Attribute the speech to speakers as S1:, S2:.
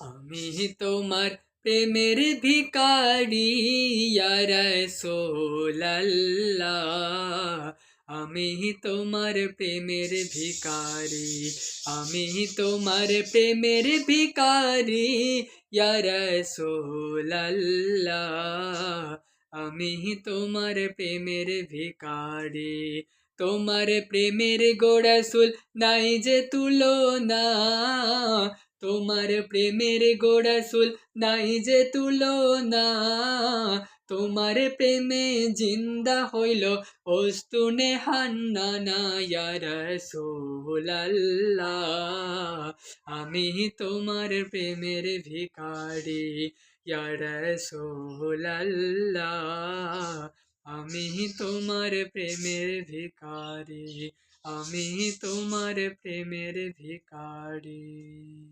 S1: আমি তোমার প্রেমের ভিখারি ইয়া রাসূলুল্লাহ। আমি তোমার প্রেমের ভিখারি, আমি তোমার প্রেমের ভিখারি ইয়া রাসূলুল্লাহ। আমি তোমার প্রেমের ভিখারি, তোমার প্রেমের গোরাসুল নাই যে তুলনা, তোমার প্রেমের গোরাসুল নাই যে তুলনা। তোমার প্রেমে জিন্দা হইল ওস্তুনে হান্নানা ইয়া রাসূলুল্লাহ। আমি তোমার প্রেমের ভিখারি ইয়া রাসূলুল্লাহ। আমি তোমার প্রেমের ভিখারি, আমি তোমার প্রেমের ভিখারি।